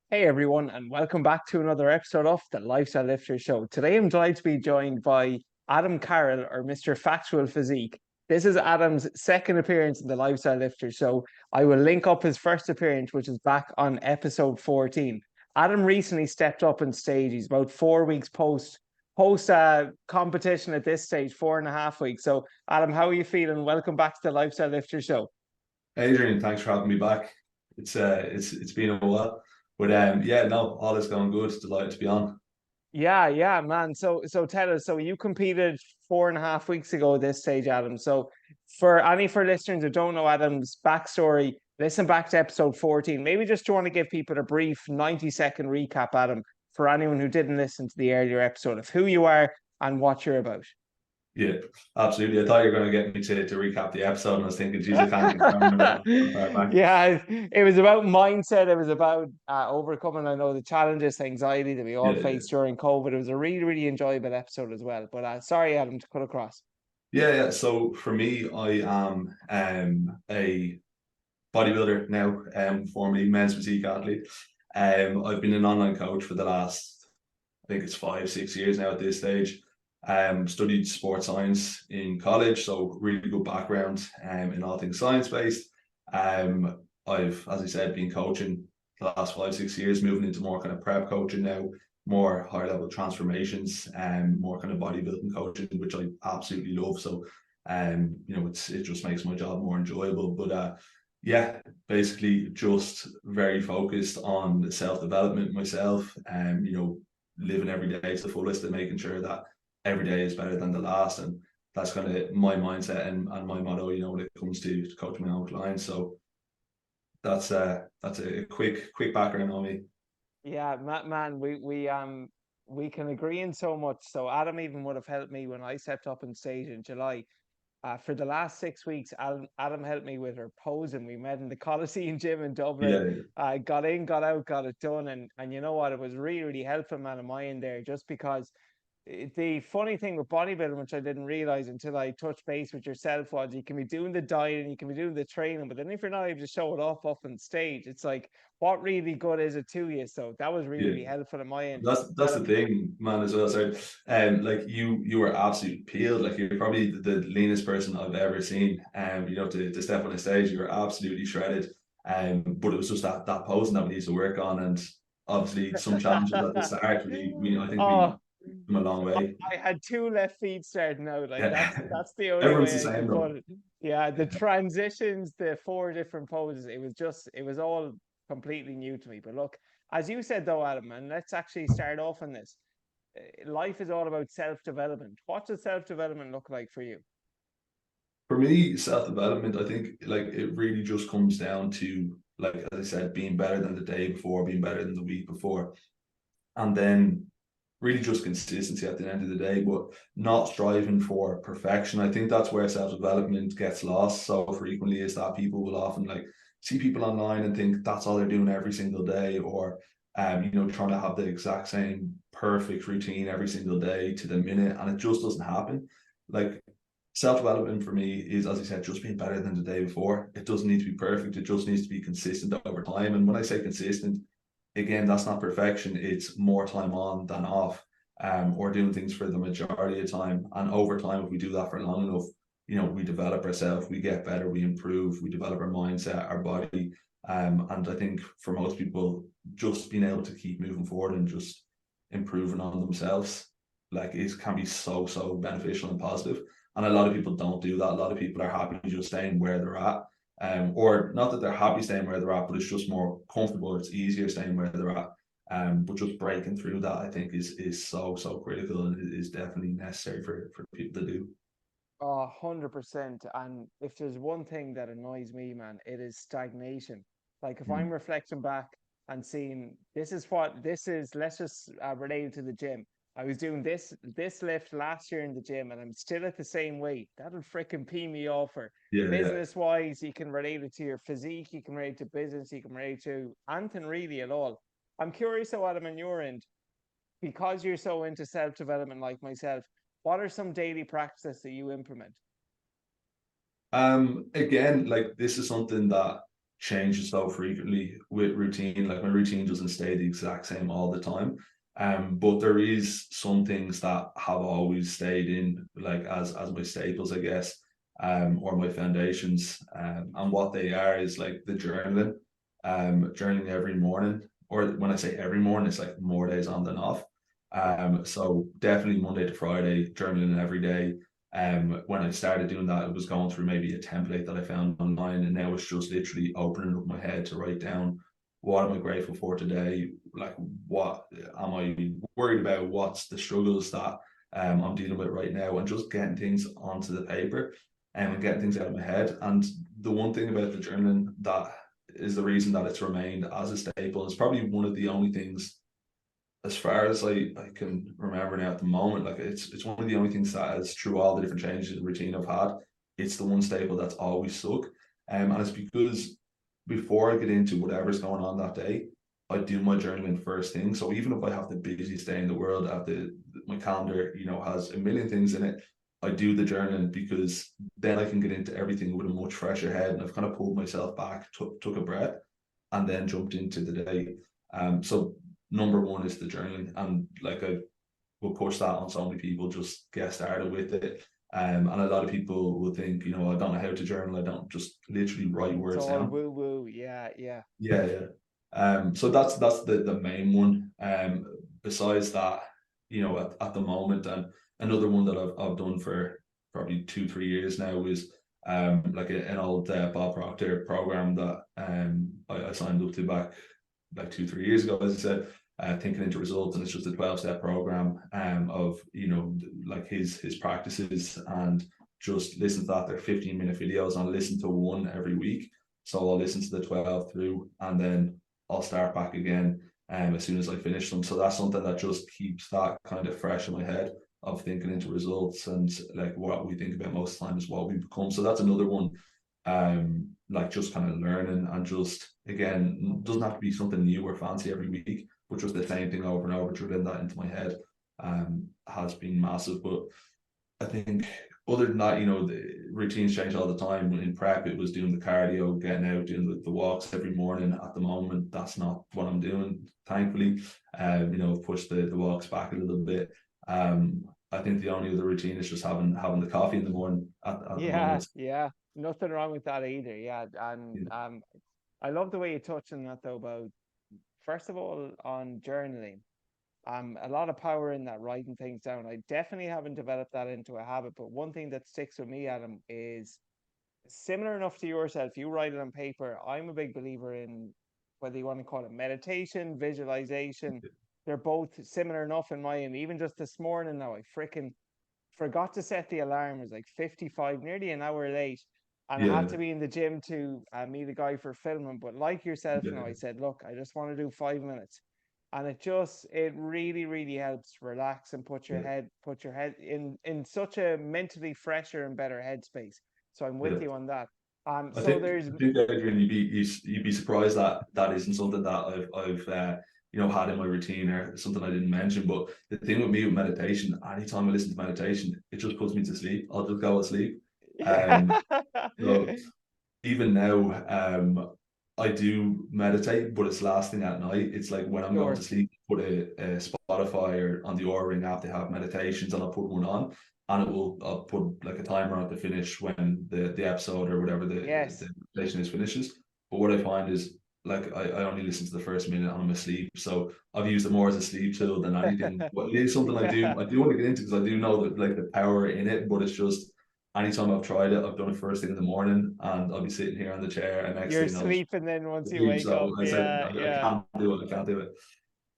Hey everyone, and welcome back to another episode of the Lifestyle Lifter Show. Today I'm delighted to be joined by Adam Carroll, or Mr. Factual Physique. This is Adam's second appearance in the Lifestyle Lifter Show. I will link up his first appearance, which is back on episode 14. Adam recently stepped up on stage. He's about 4 weeks post competition at this stage, 4.5 weeks. So, Adam, how are you feeling? Welcome back to the Lifestyle Lifter Show. Adrian, thanks for having me back. It's been a while, but yeah, no, all is going good. Delighted to be on. Yeah, man. So tell us. So you competed 4.5 weeks ago at this stage, Adam. So for listeners who don't know Adam's backstory, listen back to episode 14. Maybe just want to give people a brief 90-second recap, Adam, for anyone who didn't listen to the earlier episode of who you are and what you're about. Yeah, absolutely. I thought you were going to get me to recap the episode, and I was thinking, geez, I can't remember that far back. Yeah, it was about mindset. It was about overcoming, I know, the challenges, anxiety that we all Yeah, faced during COVID. It was a really, really enjoyable episode as well. But sorry, Adam, to cut across. yeah. So for me, I am a bodybuilder now, formerly men's physique athlete. I've been an online coach for the last, I think it's 5, 6 years now at this stage. Studied sports science in college, so really good background in all things science based. I've, as I said, been coaching the last 5, 6 years, moving into more kind of prep coaching now, more high level transformations, and more kind of bodybuilding coaching, which I absolutely love. So, it just makes my job more enjoyable. But yeah, basically just very focused on self development myself, and living every day to the fullest and making sure that every day is better than the last. And that's kind of my mindset and my motto, when it comes to coaching my own clients. So that's a quick background on me. Yeah, man, we can agree in so much. So Adam even would have helped me when I stepped up on stage in July. For the last 6 weeks, Adam helped me with her posing. We met in the Coliseum gym in Dublin. Yeah, I got in, got out, got it done, and you know what? It was really, really helpful, man, of mine there, just because the funny thing with bodybuilding, which I didn't realize until I touched base with yourself, was you can be doing the diet and you can be doing the training, but then if you're not able to show it off up on stage, it's like, what really good is it to you? So that was really, yeah. really helpful at my end. That's the Adam, thing, man, as well. Sorry. Like you were absolutely peeled. Like you're probably the leanest person I've ever seen. To step on a stage, you were absolutely shredded. But it was just that posing that we need to work on, and obviously some challenges at the start. I think we oh, come a long way. I had two left feet starting out. Like Yeah. that's the only Everyone's the way I same could though. put it. Yeah, the transitions, the four different poses, it was all completely new to me. But look, as you said though, Adam, and let's actually start off on this. Life is all about self-development. What does self-development look like for you? For me, self-development, I think like it really just comes down to, like as I said, being better than the day before, being better than the week before. And then really just consistency at the end of the day, but not striving for perfection. I think that's where self-development gets lost so frequently, is that people will often like see people online and think that's all they're doing every single day, or trying to have the exact same perfect routine every single day to the minute, and it just doesn't happen. Like self-development for me is, as I said, just being better than the day before. It doesn't need to be perfect, it just needs to be consistent over time. And when I say consistent, again, that's not perfection. It's more time on than off, or doing things for the majority of time. And over time, if we do that for long enough, we develop ourselves, we get better, we improve, we develop our mindset, our body. And I think for most people, just being able to keep moving forward and just improving on themselves, like it can be so beneficial and positive. And a lot of people don't do that. A lot of people are happy just staying where they're at, or not that they're happy staying where they're at, but it's just more comfortable. It's easier staying where they're at. But just breaking through that, I think, is so critical, and it is definitely necessary for people to do. 100%. And if there's one thing that annoys me, man, it is stagnation. Like if I'm Mm. reflecting back and seeing this is what this is, let's just relate it to the gym. I was doing this lift last year in the gym and I'm still at the same weight. That'll freaking pee me off. Or Yeah. business wise, you can relate it to your physique, you can relate it to business, you can relate to anything really at all. I'm curious though, Adam, on your end, because you're so into self-development like myself, what are some daily practices that you implement? Again, like this is something that changes so frequently with routine. Like my routine doesn't stay the exact same all the time. But there is some things that have always stayed in, like as my staples, I guess, or my foundations. And what they are is like the journaling, journaling every morning, or when I say every morning, it's like more days on than off. So definitely Monday to Friday, journaling every day. When I started doing that, it was going through maybe a template that I found online, and now it's just literally opening up my head to write down what am I grateful for today, like what am I worried about, what's the struggles that I'm dealing with right now, and just getting things onto the paper and getting things out of my head. And the one thing about the journaling that is the reason that it's remained as a staple, it's probably one of the only things as far as I can remember now at the moment, like it's one of the only things that is through all the different changes in routine I've had, it's the one staple that's always stuck. And it's because before I get into whatever's going on that day, I do my journaling first thing. So even if I have the busiest day in the world, at my calendar, has a million things in it, I do the journaling because then I can get into everything with a much fresher head, and I've kind of pulled myself back, took a breath, and then jumped into the day. So number one is the journaling, and like I will push that on so many people, just get started with it. And a lot of people will think, I don't know how to journal, I don't, just literally write It's words all down. woo woo. Yeah, yeah. Yeah. So that's the main one. Besides that, at the moment, and another one that I've done for probably 2-3 years now is like an old Bob Proctor program that I signed up to back like 2-3 years ago, as I said, thinking into results, and it's just a 12-step program of like his practices, and just listen to that. They're 15-minute videos, and I listen to one every week. So I'll listen to the 12 through, and then I'll start back again as soon as I finish them. So that's something that just keeps that kind of fresh in my head of thinking into results, and like what we think about most of the time is what we become. So that's another one, like just kind of learning, and just again, doesn't have to be something new or fancy every week, but just the same thing over and over, drilling that into my head has been massive. But I think other than that, the routines change all the time. In prep, it was doing the cardio, getting out, doing the walks every morning. At the moment, that's not what I'm doing, thankfully. I've pushed the walks back a little bit. I think the only other routine is just having the coffee in the morning at the Yeah, moment. yeah. Nothing wrong with that either. Yeah. And Yeah. I love the way you touch on that though, about first of all on journaling. A lot of power in that, writing things down. I definitely haven't developed that into a habit, but one thing that sticks with me, Adam, is similar enough to yourself. You write it on paper. I'm a big believer in, whether you want to call it meditation, visualization. They're both similar enough in my end. Even just this morning now, I freaking forgot to set the alarm. It was like 55, nearly an hour late. And I had Yeah. to be in the gym to meet a guy for filming. But like yourself, Yeah. I said, look, I just want to do 5 minutes. And it really, really helps relax and Yeah. put your head in such a mentally fresher and better headspace. So I'm with Yeah. you on that. I So think there's, I think Adrian, you'd be surprised that that isn't something that I've had in my routine, or something I didn't mention. But the thing with me with meditation, anytime I listen to meditation, it just puts me to sleep. I'll just go to sleep. Um, so even now, I do meditate, but it's last thing at night. It's like when I'm going to sure. sleep, put a Spotify or on the Oura Ring app, they have meditations, and I'll put one on, and I'll put like a timer on to finish when the episode or whatever the Yes. meditation is finishes. But what I find is, like, I only listen to the first minute and I'm asleep. So I've used it more as a sleep tool than anything. But it is something Yeah. I do want to get into, because I do know that like the power in it, but it's just anytime I've tried it, I've done it first thing in the morning, and I'll be sitting here on the chair, and next You're thing I'll sleeping then once you sleep. wake up. So I said, Yeah, I yeah. can't do it. I can't do it.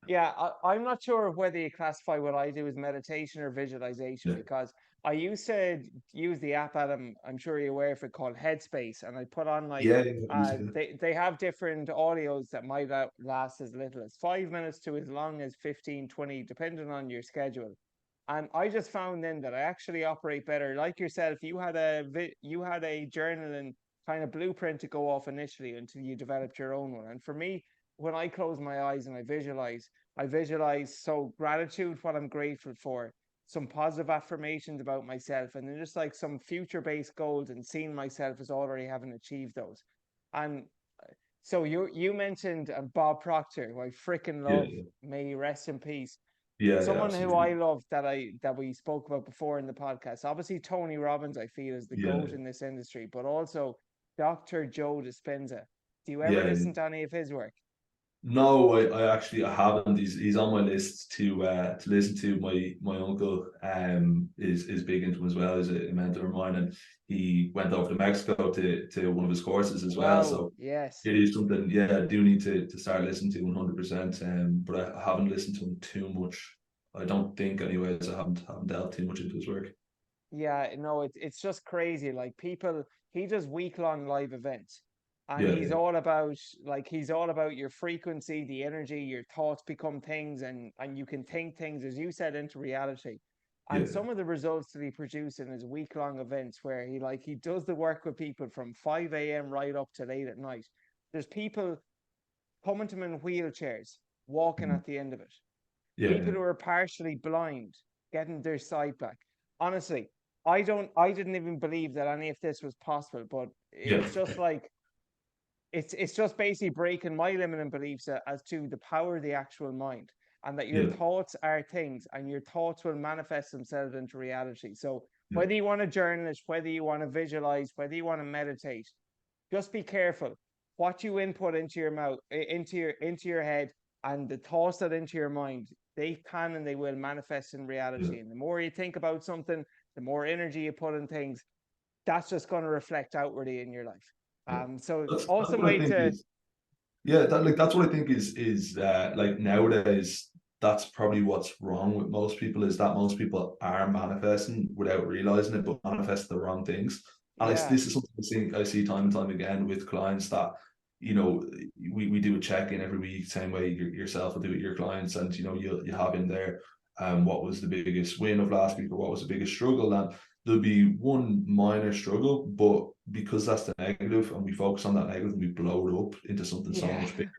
Yeah, I'm not sure whether you classify what I do as meditation or visualization, Yeah. because I used to use the app, Adam. I'm sure you're aware of it, called Headspace, and I put on like Yeah. Yeah. they have different audios that might last as little as 5 minutes to as long as 15, 20, depending on your schedule. And I just found then that I actually operate better. Like yourself, you had a journaling kind of blueprint to go off initially until you developed your own one. And for me, when I close my eyes and I visualize so gratitude, what I'm grateful for, some positive affirmations about myself, and then just like some future based goals, and seeing myself as already having achieved those. And So you mentioned Bob Proctor, who I freaking Yeah, love. May he rest in peace. yeah, Someone who absolutely. I love that we spoke about before in the podcast. Obviously, Tony Robbins, I feel, is the Yeah, GOAT in this industry, but also Dr. Joe Dispenza. Do you ever yeah. listen to any of his work? No, I actually I haven't. He's on my list to listen to. My uncle is big into him as well. He's a mentor of mine, and he went over to Mexico to one of his courses as well. Wow, So yes. it is something, yeah, I do need to start listening to 100%. But I haven't listened to him too much. I don't think, anyways. I haven't delved too much into his work. Yeah, no, it's just crazy. Like people, he does week-long live events, and Yeah, yeah, he's all about your frequency, the energy, your thoughts become things, and you can think things, as you said, into reality. And yeah, some of the results that he produces in his week-long events, where he does the work with people from 5 a.m. right up to late at night. There's people coming to him in wheelchairs, walking mhm, at the end of it. yeah, People who are partially blind getting their sight back. Honestly, I didn't even believe that any of this was possible, but yeah, it's just like it's just basically breaking my limiting beliefs as to the power of the actual mind, and that your yeah, thoughts are things and your thoughts will manifest themselves into reality. So yeah, whether you want to journal it, whether you want to visualize, whether you want to meditate, just be careful what you input into your mouth, into your head, and the thoughts that into your mind. They can and they will manifest in yeah. reality. And the more you think about something, the more energy you put in things. That's just going to reflect outwardly in your life. Yeah. So That's awesome what I way think to, is. Yeah, that's what I think is like nowadays. That's probably what's wrong with most people, is that most people are manifesting without realizing it, but manifest the wrong things. And yeah, this is something I see time and time again with clients that, you know, we do a check in every week, same way yourself will do with your clients, and you have in there what was the biggest win of last week, or what was the biggest struggle, and there'll be one minor struggle, but because that's the negative and we focus on that negative and we blow it up into something so yeah, much bigger,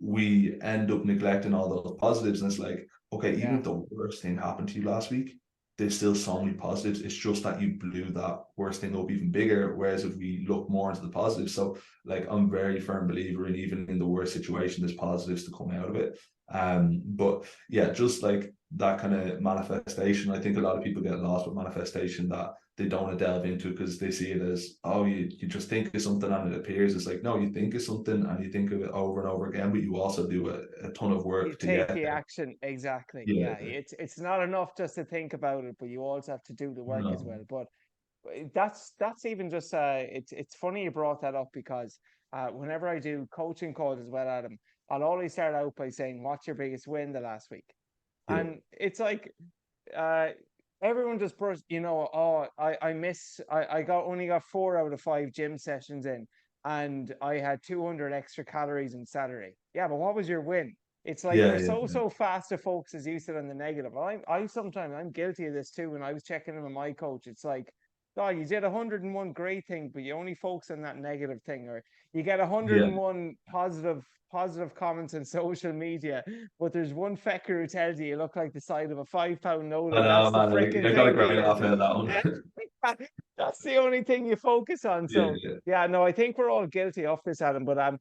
we end up neglecting all those positives. And it's like, okay, even yeah, if the worst thing happened to you last week, there's still so many positives. It's just that you blew that worst thing up even bigger. Whereas if we look more into the positives, so like I'm very firm believer in, even in the worst situation, there's positives to come out of it. But yeah, just like that kind of manifestation, I think a lot of people get lost with manifestation, that they don't want to delve into it because they see it as, oh, you just think of something and it appears. It's like, no, you think of something and you think of it over and over again, but you also do a ton of you work to take get the there. action. Exactly. Yeah, Yeah, it's not enough just to think about it, but you also have to do the work as no, well. But that's even just it's funny you brought that up, because whenever I do coaching calls as well, Adam, I'll always start out by saying, what's your biggest win the last week? yeah, And it's like uh everyone just burst, oh, I got only got 4 out of 5 gym sessions in, and I had 200 extra calories on Saturday. Yeah, but what was your win? It's like yeah, we're yeah, so fast to focus, as you said, on the negative. I sometimes I'm guilty of this too. When I was checking in with my coach, it's like, oh, you did 101 great things, but you only focus on that negative thing, or you get yeah. 101 positive comments on social media, but there's one fecker who tells you look like the side of a 5 pound note, I and know, that's the man. freaking I got a thing. great laugh out of that one. That's the only thing you focus on. Yeah, So yeah, yeah, no, I think we're all guilty of this, Adam. But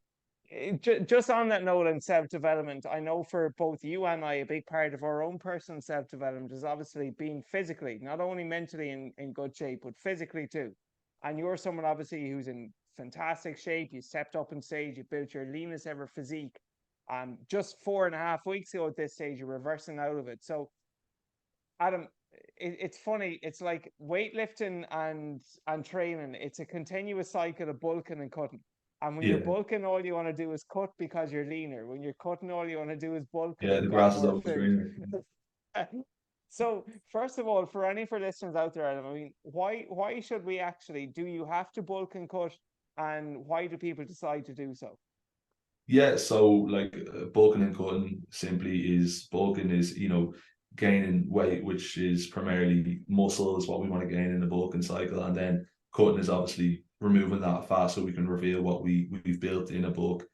just on that note, on self-development, I know for both you and I, a big part of our own personal self-development is obviously being physically, not only mentally in good shape, but physically too. And you're someone obviously who's in fantastic shape. You stepped up on stage, you built your leanest ever physique. Just 4.5 weeks ago at this stage, you're reversing out of it. So Adam, it's funny. It's like weightlifting and training. It's a continuous cycle of bulking and cutting. And when you're yeah, bulking, all you want to do is cut because you're leaner. When you're cutting, all you want to do is bulk because yeah. you've The got grass is more always food. greener. So, first of all, for any of our listeners out there, Adam, I mean, why should we actually? Do you have to bulk and cut? And why do people decide to do so? Yeah, so like bulking and cutting simply is, bulking is, gaining weight, which is primarily muscle, is what we want to gain in the bulking cycle. And then cutting is obviously removing that fat so we can reveal what we've built in a bulk.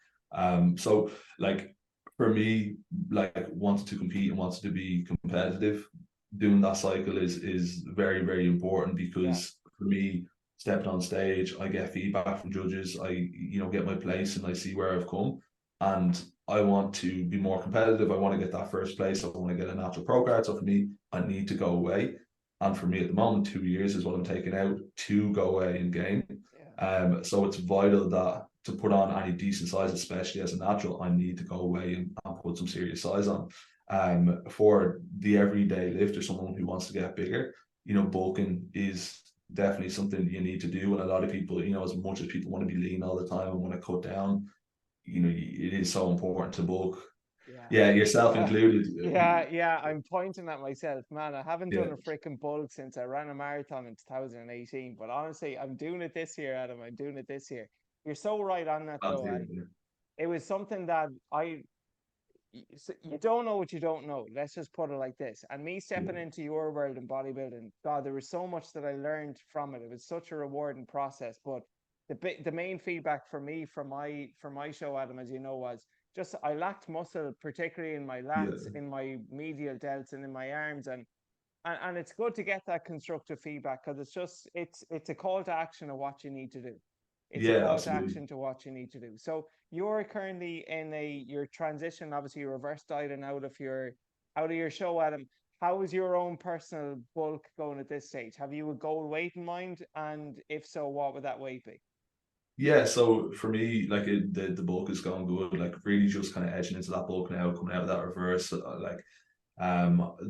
So like for me, like wanting to compete and wanting to be competitive, doing that cycle is very, very important, Yeah, because for me, stepping on stage, I get feedback from judges, I, get my place and I see where I've come. And I want to be more competitive. I want to get that first place. I want to get a natural pro card. So for me, I need to go away. And for me at the moment, 2 years is what I'm taking out to go away and gain. So it's vital that to put on any decent size, especially as a natural, I need to go away and put some serious size on. For the everyday lifter, someone who wants to get bigger, bulking is definitely something you need to do. And a lot of people, as much as people want to be lean all the time and want to cut down, it is so important to bulk. Yeah, yourself included. Yeah, I'm pointing at myself, man. I haven't Yeah. done a freaking bulk since I ran a marathon in 2018. But honestly, I'm doing it this year, Adam. I'm doing it this year. You're so right on that, though. And it was something that you don't know what you don't know. Let's just put it like this. And me stepping into your world in bodybuilding, God, there was so much that I learned from it. It was such a rewarding process. But the main feedback for me from my show, Adam, as you know, was just I lacked muscle, particularly in my lats, in my medial delts, and in my arms. And it's good to get that constructive feedback, because it's a call to action of what you need to do. It's a call to action to what you need to do. So you're currently in your transition, obviously you're reverse dieting out of your show, Adam. How is your own personal bulk going at this stage? Have you a goal weight in mind? And if so, what would that weight be? Yeah, so for me, like the bulk is going good, like really just kind of edging into that bulk now, coming out of that reverse. The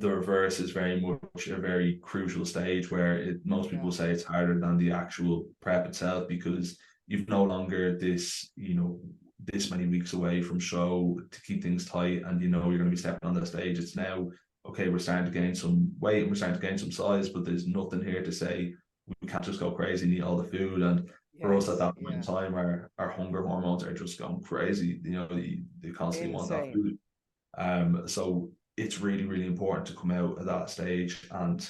reverse is very much a very crucial stage where most people say it's harder than the actual prep itself, because you've no longer this many weeks away from show to keep things tight, and you're going to be stepping on the stage. It's now, okay, we're starting to gain some weight and we're starting to gain some size, but there's nothing here to say we can't just go crazy and eat all the food. And for us at that point in time, our hunger hormones are just going crazy. They constantly want that food. So it's really, really important to come out at that stage and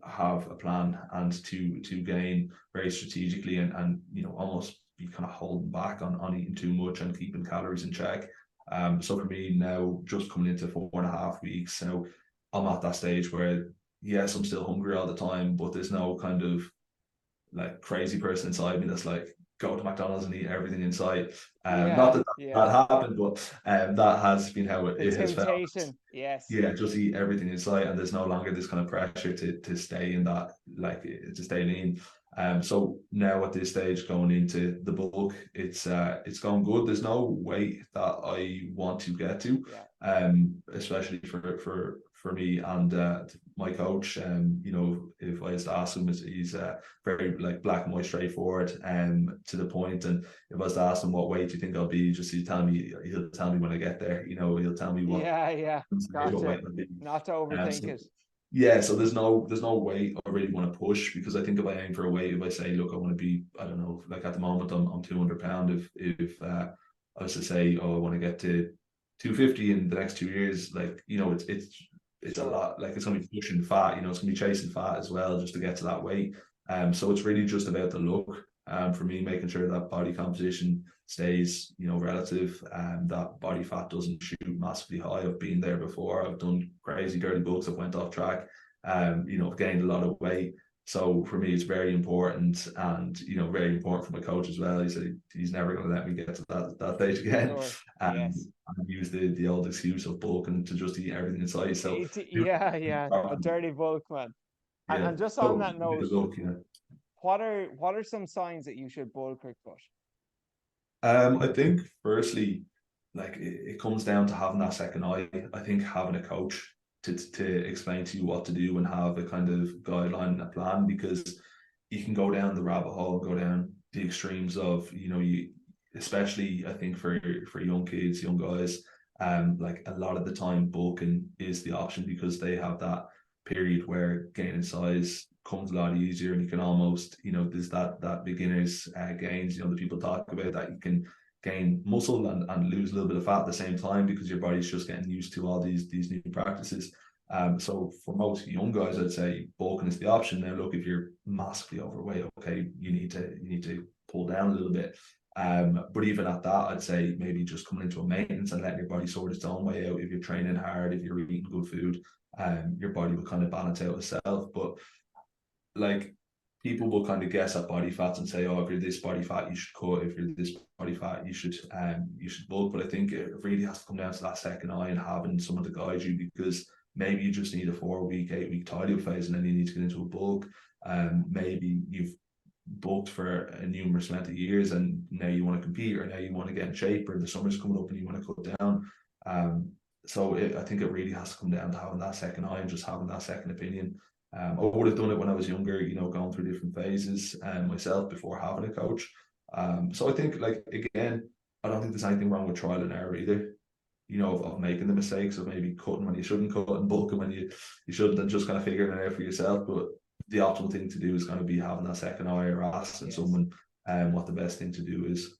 have a plan, and to gain very strategically, and almost be kind of holding back on eating too much and keeping calories in check. So for me now, just coming into 4.5 weeks, so I'm at that stage where yes, I'm still hungry all the time, but there's no kind of like crazy person inside me that's like, go to McDonald's and eat everything in sight. Not that happened, but that has been how it has felt. Yes. Yeah, just eat everything in sight, and there's no longer this kind of pressure to stay in that, like to stay lean. So now at this stage, going into the bulk, it's going good. There's no weight that I want to get to, especially for me and my coach. If I was to ask him, he's very like black and white, straightforward, to the point. And if I was to ask him what weight do you think I'll be, he'll tell me when I get there. He'll tell me what. Gotcha. Not to overthink it. Yeah, so there's no weight I really want to push, because I think if I aim for a weight, if I say, look, I want to be, I don't know, like at the moment I'm 200 pound. If I was to say, oh, I want to get to 250 in the next 2 years, like it's a lot. Like it's gonna be pushing fat, it's gonna be chasing fat as well just to get to that weight. So it's really just about the look. For me, making sure that body composition stays, relative, and that body fat doesn't shoot massively high. I've been there before. I've done crazy dirty bulks. I've went off track. I've gained a lot of weight. So for me, it's very important, and very important for my coach as well. He said he's never going to let me get to that stage again. And use the old excuse of bulking to just eat everything in sight. So a dirty bulk, man. Yeah. And just on that note, what are some signs that you should bulk or cut? I think firstly, like it comes down to having that second eye. I think having a coach to explain to you what to do and have a kind of guideline and a plan, because you can go down the rabbit hole, go down the extremes of, especially I think for young kids, young guys, like a lot of the time bulking is the option, because they have that period where gaining size comes a lot easier, and you can almost, there's that beginners gains, that people talk about, that you can gain muscle and lose a little bit of fat at the same time, because your body's just getting used to all these new practices. So for most young guys, I'd say bulking is the option. Now look, if you're massively overweight, okay, you need to pull down a little bit. But even at that, I'd say maybe just coming into a maintenance and letting your body sort its own way out. If you're training hard, if you're eating good food, your body will kind of balance out itself. But like people will kind of guess at body fats and say, oh, if you're this body fat, you should cut. If you're this body fat, you should bulk. But I think it really has to come down to that second eye and having someone to guide you, because maybe you just need a 4-week, 8-week tidy phase, and then you need to get into a bulk. Maybe you've bulked for a numerous amount of years, and now you want to compete, or now you want to get in shape, or the summer's coming up and you want to cut down. So I think it really has to come down to having that second eye and just having that second opinion. I would have done it when I was younger, going through different phases myself before having a coach. So I think, like, again, I don't think there's anything wrong with trial and error either. Of making the mistakes of maybe cutting when you shouldn't cut and bulking when you shouldn't, and just kind of figuring it out for yourself. But the optimal thing to do is going to be having that second eye, or asking someone what the best thing to do is.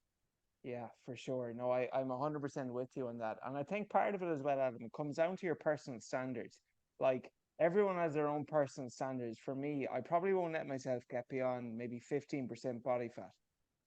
Yeah, for sure. No, I'm 100% with you on that. And I think part of it as well, Adam, it comes down to your personal standards. Like, everyone has their own personal standards. For me, I probably won't let myself get beyond maybe 15% body fat.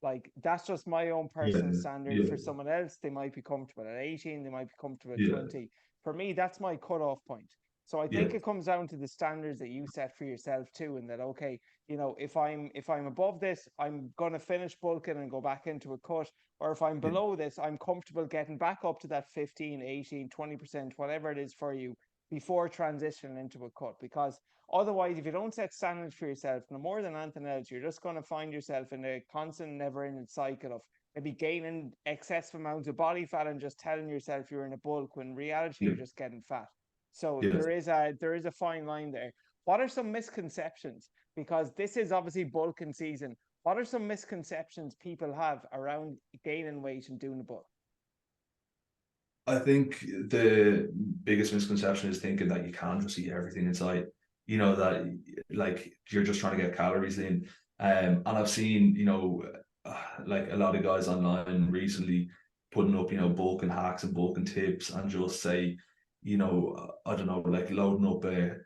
Like, that's just my own personal standard. For someone else, they might be comfortable at 18, they might be comfortable at 20. For me, that's my cutoff point. So I think it comes down to the standards that you set for yourself too, and that, okay, if I'm above this, I'm gonna finish bulking and go back into a cut. Or if I'm below this, I'm comfortable getting back up to that 15, 18, 20%, whatever it is for you, before transitioning into a cut. Because otherwise, if you don't set standards for yourself, no more than anything else, you're just going to find yourself in a constant, never-ending cycle of maybe gaining excessive amounts of body fat and just telling yourself you're in a bulk, when in reality you're just getting fat. So there is a fine line there. What are some misconceptions? Because this is obviously bulking season. What are some misconceptions people have around gaining weight and doing a bulk? I think the biggest misconception is thinking that you can just eat everything inside. That, like, you're just trying to get calories in. And I've seen, like, a lot of guys online recently putting up, bulking hacks and bulking tips, and just say, I don't know, like, loading up a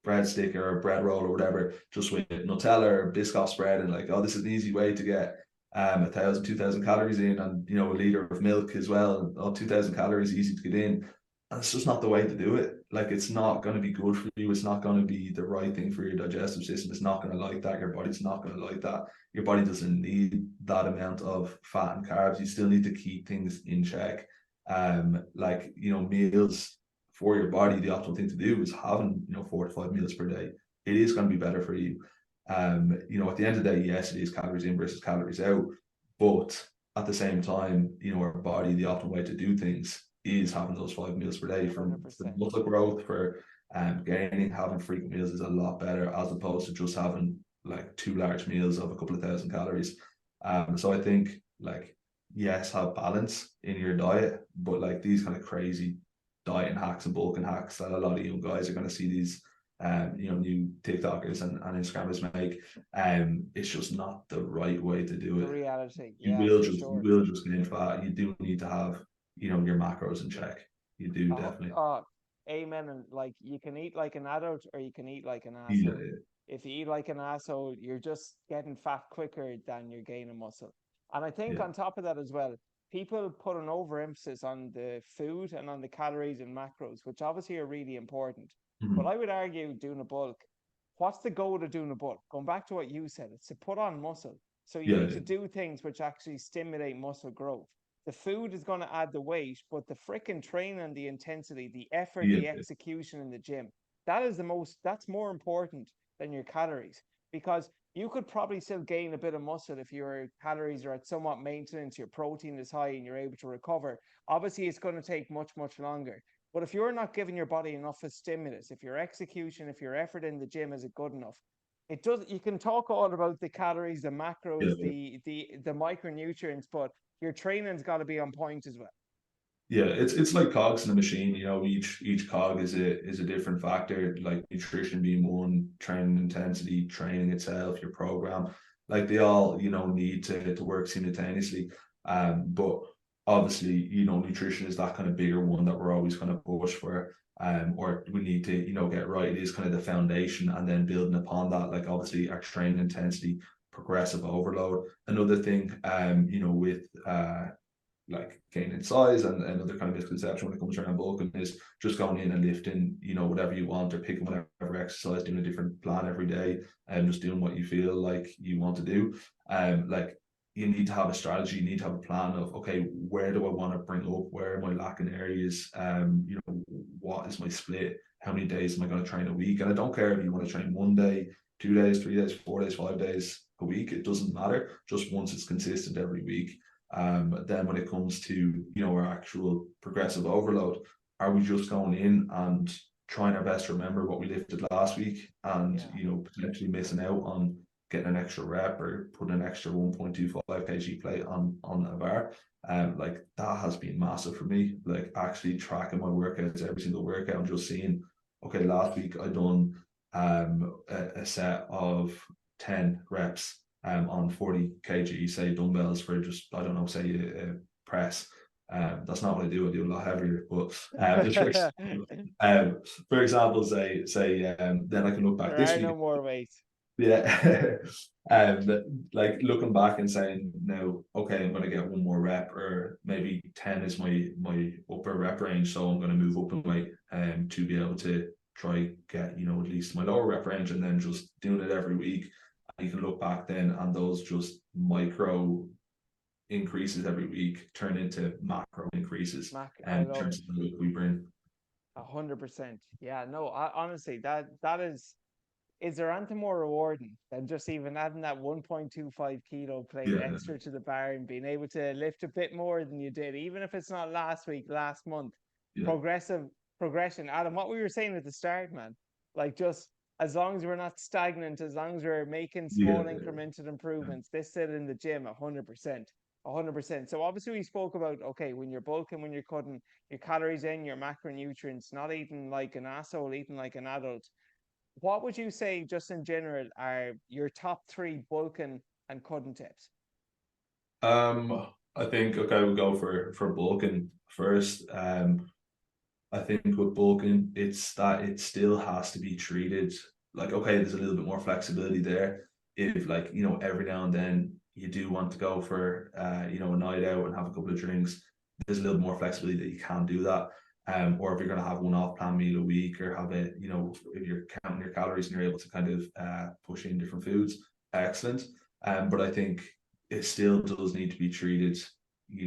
breadstick or a bread roll or whatever, just with Nutella or Biscoff spread, and like, oh, this is an easy way to get 1,000, 2,000 calories in, and a liter of milk as well, and 2,000 calories easy to get in. And it's just not the way to do it. Like, it's not going to be good for you. It's not going to be the right thing for your digestive system. It's not going to like that. Your body's not going to like that. Your body doesn't need that amount of fat and carbs. You still need to keep things in check. Like, meals for your body, the optimal thing to do is having 4 to 5 meals per day. It is going to be better for you. At the end of the day, yes, it is calories in versus calories out, but at the same time, our body, the optimal way to do things is having those 5 meals per day. For muscle growth, for gaining, having frequent meals is a lot better, as opposed to just having like 2 large meals of a couple of thousand calories. So I think, like, yes, have balance in your diet, but like these kind of crazy diet hacks and bulking hacks that a lot of young guys are going to see these new TikTokers and Instagrammers make, it's just not the right way to do it. The reality, you will just gain fat. You do need to have your macros in check. You do definitely. Amen. And like, you can eat like an adult, or you can eat like an asshole. If you eat like an asshole, you're just getting fat quicker than you're gaining muscle. And I think on top of that as well, people put an overemphasis on the food and on the calories and macros, which obviously are really important. But I would argue, doing a bulk, what's the goal of doing a bulk? Going back to what you said, it's to put on muscle. So you need to do things which actually stimulate muscle growth. The food is going to add the weight, but the freaking training, the intensity, the effort, the execution in the gym, that's more important than your calories. Because you could probably still gain a bit of muscle if your calories are at somewhat maintenance, your protein is high, and you're able to recover. Obviously, it's going to take much, much longer. But if you're not giving your body enough of stimulus, if your execution, if your effort in the gym isn't good enough, it does. You can talk all about the calories, the macros, the micronutrients, but your training's got to be on point as well. Yeah, it's like cogs in a machine. Each cog is a different factor. Like nutrition being one, training intensity, training itself, your program, like they all need to work simultaneously. But obviously, nutrition is that kind of bigger one that we're always kind of push for. Or we need to get right. It is kind of the foundation, and then building upon that. Like, obviously, our training intensity, progressive overload. Another thing, with like gaining size, and another kind of misconception when it comes around bulking is just going in and lifting, whatever you want, or picking whatever exercise, doing a different plan every day, and just doing what you feel like you want to do. Like, you need to have a strategy, you need to have a plan of, okay, where do I want to bring up, where am I lacking areas, what is my split, how many days am I going to train a week? And I don't care if you want to train 1 day, 2 days, 3 days, 4 days, 5 days a week, it doesn't matter, just once it's consistent every week. Then when it comes to, our actual progressive overload, are we just going in and trying our best to remember what we lifted last week, and potentially missing out on getting an extra rep or putting an extra 1.25 kg plate on a bar? Like, that has been massive for me, like actually tracking my workouts, every single workout, and just seeing, okay, last week I done a set of 10 reps on 40 kg, say dumbbells, for just, I don't know, say a press. That's not what I do. I do a lot heavier, but for example, say then I can look back There this are week. no more weights. Yeah. Like looking back and saying, now, okay, I'm going to get one more rep, or maybe 10 is my upper rep range, so I'm going to move up in weight to be able to try get at least my lower rep range, and then just doing it every week. And you can look back then, and those just micro increases every week turn into macro increases, I in love it. terms of the look we bring. 100%. Yeah, no, honestly, that is there anything more rewarding than just even adding that 1.25 kilo plate Yeah, extra to the bar and being able to lift a bit more than you did, even if it's not last week, last month? yeah, Progression. Adam, what we were saying at the start, man, like, just as long as we're not stagnant, as long as we're making small yeah, incremental improvements, this said in the gym, 100%. 100%. So obviously we spoke about, okay, when you're bulking, when you're cutting your calories in, your macronutrients, not eating like an asshole, eating like an adult. What would you say, just in general, are your top three bulking and cutting tips? I think, okay, we'll go for bulking first. I think with bulking, it's that it still has to be treated like, okay, there's a little bit more flexibility there. If, like, every now and then you do want to go for a night out and have a couple of drinks, there's a little more flexibility that you can do that. Or if you're going to have one off plan meal a week, or have it, if you're counting your calories and you're able to kind of push in different foods, excellent. But I think it still does need to be treated,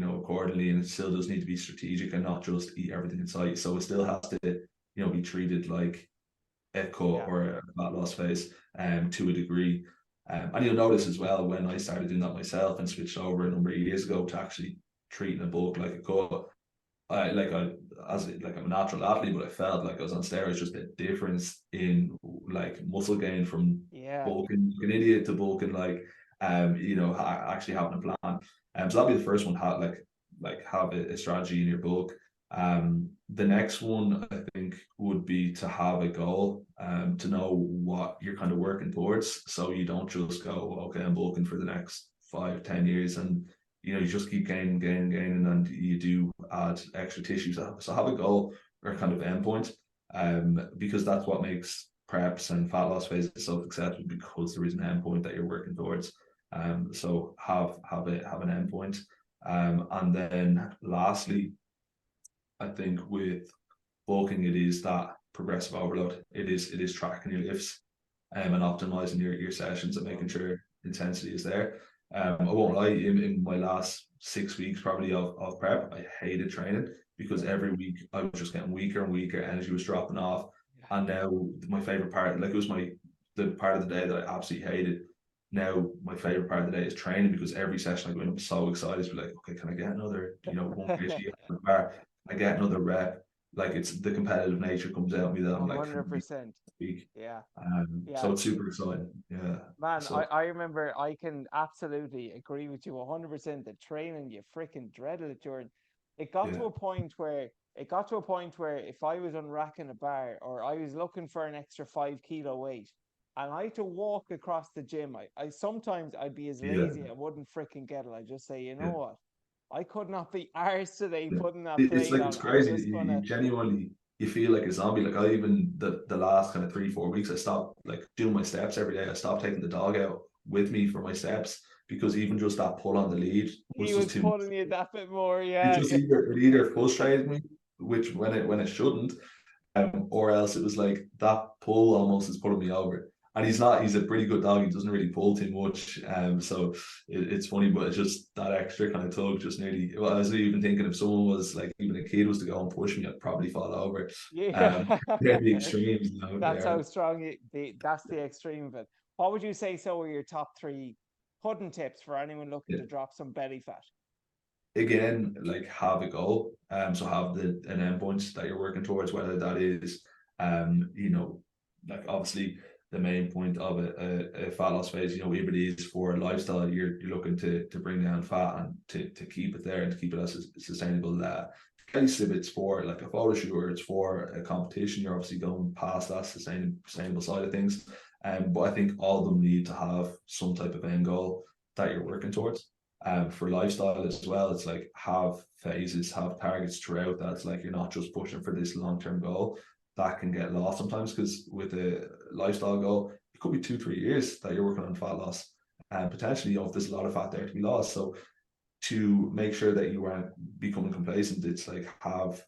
accordingly, and it still does need to be strategic and not just eat everything in sight. So it still has to, be treated like a cut Yeah. or a fat loss phase, to a degree. And you'll notice as well, when I started doing that myself and switched over a number of years ago to actually treating a bulk like a cut, I'm a natural athlete, but I felt like I was on steroids. Just the difference in, like, muscle gain from Yeah. bulking like an idiot to bulking like, actually having a plan. So that'll be the first one. Have a strategy in your bulk. The next one, I think, would be to have a goal, to know what you're kind of working towards, so you don't just go, okay, I'm bulking for the next 5-10 years, and you just keep gaining, and you do add extra tissue. So have a goal, or kind of endpoint, because that's what makes preps and fat loss phases so successful, because there is an endpoint that you're working towards. So have an endpoint. And then lastly, I think with bulking, it is that progressive overload. It is tracking your lifts, and optimizing your sessions, and making sure intensity is there. I won't lie, in my last 6 weeks probably of prep, I hated training, because every week I was just getting weaker and weaker, energy was dropping off. And now my favorite part, like, it was the part of the day that I absolutely hated. Now my favorite part of the day is training, because every session I go in, I'm so excited to be like, okay, can I get another, 1 kg bar? I get another rep. Like, it's the competitive nature comes out of me that I'm like, can I 100%. week. Yeah. So Yeah. it's super exciting. Yeah. Man, So I remember, I can absolutely agree with you 100%. The training, you freaking dreaded it, Jordan. It got yeah, to a point where if I was unracking a bar, or I was looking for an extra 5 kilo weight, and I had to walk across the gym, I sometimes I'd be as yeah, lazy, I wouldn't freaking get it. I just say, you know yeah. what? I could not be arsed today Yeah. putting that It's plate like, on. it's I'm crazy. just You gonna. genuinely, you feel like a zombie. Like, I even, the last kind of 3-4 weeks, I stopped, like, doing my steps every day. I stopped taking the dog out with me for my steps, because even just that pull on the lead was He just was too much. pulling you that bit more, It yeah. just either frustrated me, which when it shouldn't, or else it was like that pull almost is pulling me over. And he's a pretty good dog. He doesn't really pull too much. So it's funny, but it's just that extra kind of tug just nearly. Well, I was even thinking if someone was like, even a kid was to go and push me, I'd probably fall over. Yeah. They're the extremes, they That's how are. strong that's the extreme of it. What would you say so are your top three pudding tips for anyone looking Yeah. to drop some belly fat? Again, like have a goal. So have an endpoint that you're working towards, whether that is, like obviously the main point of a fat loss phase, if it is for a lifestyle, you're looking to bring down fat and to keep it there and to keep it as a sustainable case. If it's for like a photo shoot or it's for a competition, you're obviously going past that sustainable side of things. But I think all of them need to have some type of end goal that you're working towards. For lifestyle as well, it's like have phases, have targets throughout that. It's like you're not just pushing for this long-term goal that can get lost sometimes, because with a lifestyle goal, it could be 2-3 years that you're working on fat loss, and potentially there's a lot of fat there to be lost. So to make sure that you aren't becoming complacent, it's like have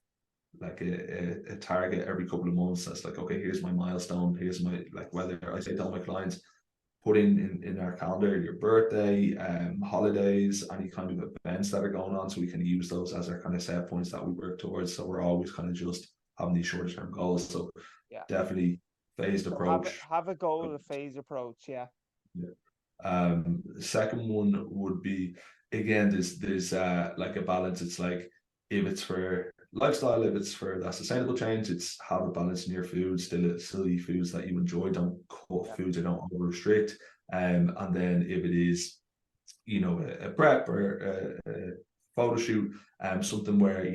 like a target every couple of months. That's like, okay, here's my milestone, here's my, like, whether I say to all my clients, put in our calendar your birthday, holidays, any kind of events that are going on, so we can use those as our kind of set points that we work towards. So we're always kind of just having these shorter term goals. So Yeah. definitely phased So approach. have a goal, a phase approach, yeah. Yeah. The second one would be, again, there's like a balance. It's like if it's for lifestyle, if it's for that sustainable change, it's have a balance in your food, still eat foods that you enjoy, don't cut Yeah. foods that don't over restrict. And then if it is, a prep or a photo shoot, something where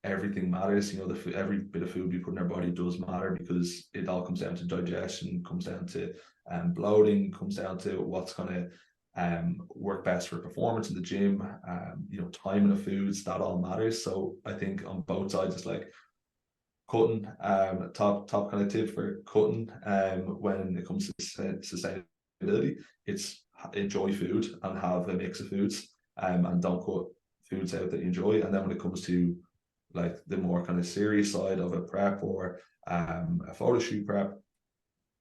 everything matters. Every bit of food we put in our body does matter, because it all comes down to digestion, comes down to bloating, comes down to what's going to work best for performance in the gym. Timing of foods, that all matters. So I think on both sides, it's like cutting. Top kind of tip for cutting. When it comes to sustainability, it's enjoy food and have a mix of foods. And don't cut foods out that you enjoy. And then when it comes to like the more kind of serious side of a prep or a photo shoot prep,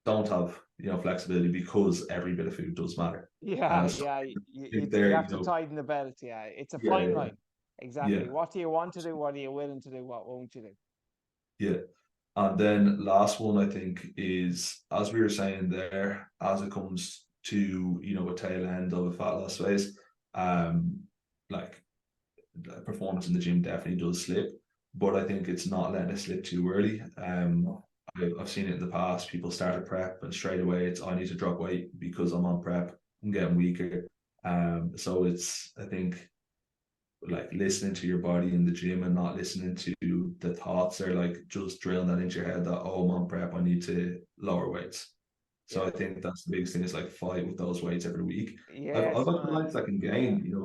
don't have flexibility, because every bit of food does matter. Yeah, So yeah. if You there, have to tighten the belt, yeah. It's a yeah, fine yeah, line. yeah, Exactly. What do you want to do? What are you willing to do? What won't you do? yeah. And then last one, I think, is, as we were saying there, as it comes to a tail end of a fat loss phase, like performance in the gym definitely does slip, but I think it's not letting it slip too early. I've seen it in the past. People start a prep and straight away it's, I need to drop weight because I'm on prep. I'm getting weaker. So it's, I think, like listening to your body in the gym and not listening to the thoughts, or like just drilling that into your head that, oh, I'm on prep, I need to lower weights. So Yeah. I think that's the biggest thing, is like fight with those weights every week. I've Yes, got man. clients that can Yeah.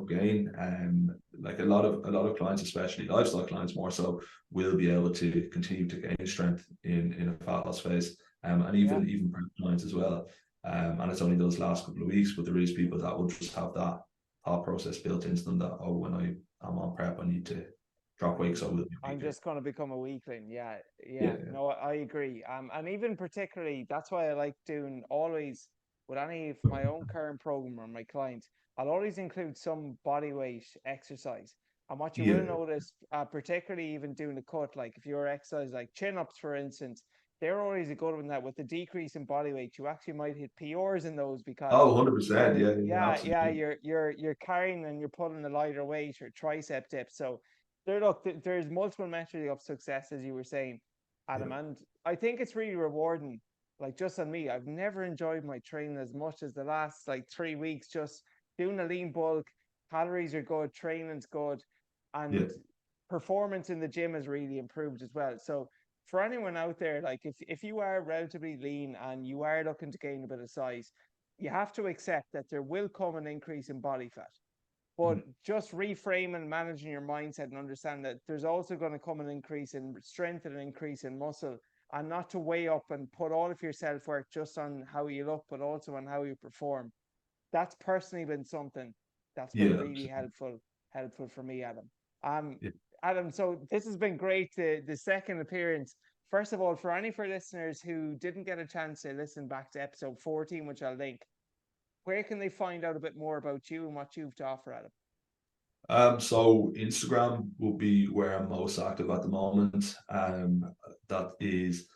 gain, like a lot of clients, especially lifestyle clients more so, will be able to continue to gain strength in a fat loss phase. And Yeah. even prep clients as well. And it's only those last couple of weeks, but there is people that will just have that thought process built into them that, oh, when I'm on prep, I need to drop weight, so I will be I'm weaker. just going to become a weakling. Yeah, Yeah, yeah. No, I agree. And even particularly, that's why I like doing always with any of my own current program or my clients, I'll always include some body weight exercise. And what you yeah, will notice, particularly even doing the cut, like if you're exercise like chin ups, for instance, they're always a good one that with the decrease in body weight, you actually might hit PRs in those because oh, 100%, you're, yeah, yeah, yeah, absolutely, you're carrying and you're pulling a lighter weight or tricep dips. So there's multiple metrics of success, as you were saying, yeah, Adam, and I think it's really rewarding. Like just on me, I've never enjoyed my training as much as the last like 3 weeks. Just doing a lean bulk, calories are good, training's good, yeah, and performance in the gym has really improved as well. So for anyone out there, like if you are relatively lean and you are looking to gain a bit of size, you have to accept that there will come an increase in body fat. But just reframing and managing your mindset and understand that there's also going to come an increase in strength and an increase in muscle, and not to weigh up and put all of your self worth just on how you look, but also on how you perform. That's personally been something That's been Yeah, really helpful for me, Adam. yeah. Adam, so this has been great, the second appearance. First of all, for any of our listeners who didn't get a chance to listen back to episode 14, which I'll link, where can they find out a bit more about you and what you've to offer, Adam? So Instagram will be where I'm most active at the moment. That is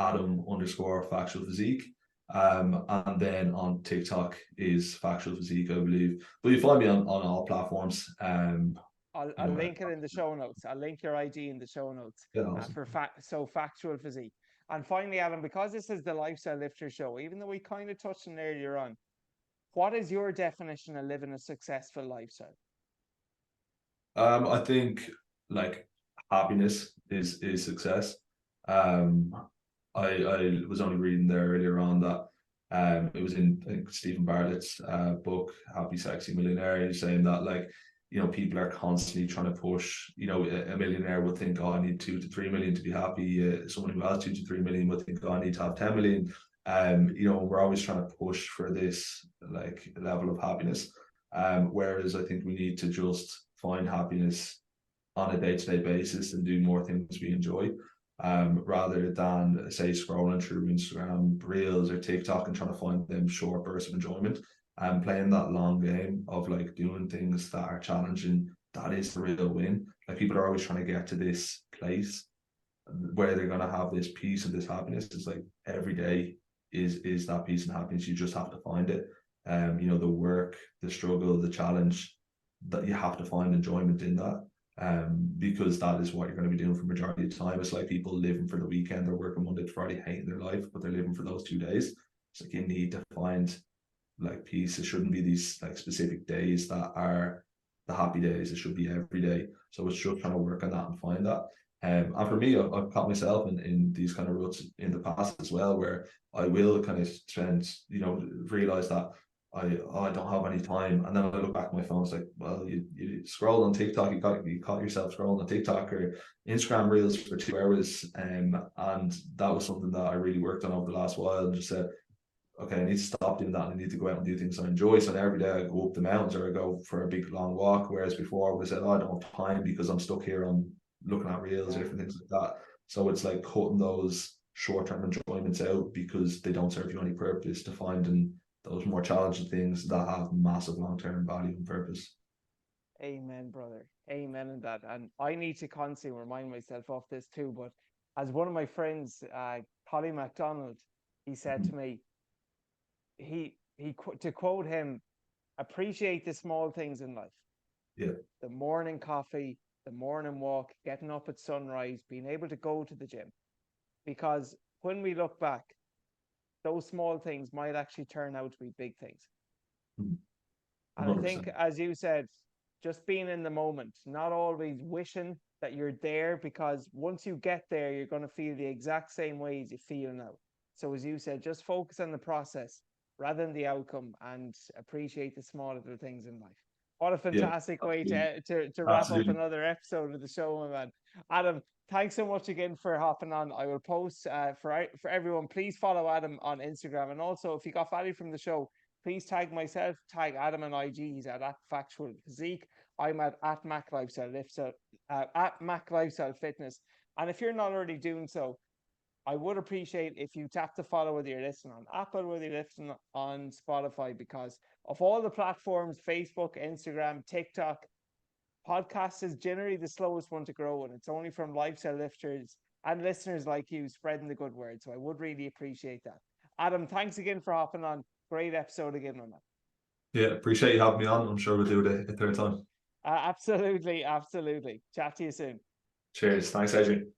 Adam_factual physique. And then on TikTok is factual physique, I believe. But you find me on all platforms. I'll link it in the show notes. I'll link your ID in the show notes Yeah, awesome. so factual physique. And finally, Adam, because this is the Lifestyle Lifter show, even though we kind of touched on earlier on, what is your definition of living a successful lifestyle? I think like happiness is success. Um, I was only reading there earlier on that it was in, I think, Stephen Bartlett's book Happy Sexy Millionaire. He's saying that, like, people are constantly trying to push. A millionaire would think, oh, I need 2 to 3 million to be happy. Someone who has 2 to 3 million would think, oh, I need to have 10 million. We're always trying to push for this like level of happiness. Whereas I think we need to just find happiness on a day-to-day basis and do more things we enjoy, rather than, say, scrolling through Instagram Reels or TikTok and trying to find them short bursts of enjoyment, and playing that long game of like doing things that are challenging. That is the real win. Like, people are always trying to get to this place where they're going to have this peace and this happiness. It's like every day is that peace and happiness. You just have to find it. The work, the struggle, the challenge, that you have to find enjoyment in that, because that is what you're going to be doing for the majority of the time. It's like people living for the weekend. They're working Monday to Friday, hating their life, but they're living for those 2 days. It's like you need to find like peace. It shouldn't be these like specific days that are the happy days. It should be every day. So it's just trying to work on that and find that. And for me, I've caught myself in these kind of ruts in the past as well, where I will kind of spend, realize that I don't have any time, and then I look back at my phone. It's like, well, you scroll on TikTok, you caught yourself scrolling on TikTok or Instagram Reels for 2 hours, and that was something that I really worked on over the last while, and just said, okay, I need to stop doing that, and I need to go out and do things I enjoy. So now every day I go up the mountains or I go for a big long walk, whereas before I would have said, oh, I don't have time because I'm stuck here on looking at Reels or different things like that. So it's like cutting those short-term enjoyments out because they don't serve you any purpose, to finding those more challenging things that have massive long-term value and purpose. Amen, brother. Amen in that. And I need to constantly remind myself of this too. But as one of my friends, Colin MacDonald, he said to me, to quote him, appreciate the small things in life. Yeah. The morning coffee, the morning walk, getting up at sunrise, being able to go to the gym. Because when we look back, those small things might actually turn out to be big things. 100%. And I think, as you said, just being in the moment, not always wishing that you're there, because once you get there, you're going to feel the exact same way as you feel now. So as you said, just focus on the process rather than the outcome, and appreciate the small little things in life. What a fantastic way to wrap up another episode of the show, my man. Adam, thanks so much again for hopping on. I will post for everyone. Please follow Adam on Instagram, and also if you got value from the show, please tag myself, tag Adam on IG. He's at Factual Physique. I'm at Mac Lifestyle at Mac Lifestyle Fitness. And if you're not already doing so, I would appreciate if you tap to follow whether you're listening on Apple, whether you're listening on Spotify, because of all the platforms, Facebook, Instagram, TikTok, podcast is generally the slowest one to grow, and it's only from lifestyle lifters and listeners like you spreading the good word. So I would really appreciate that. Adam, thanks again for hopping on. Great episode again, my man. Yeah, appreciate you having me on. I'm sure we'll do it a third time. Absolutely. Chat to you soon. Cheers. Thanks, Adrian.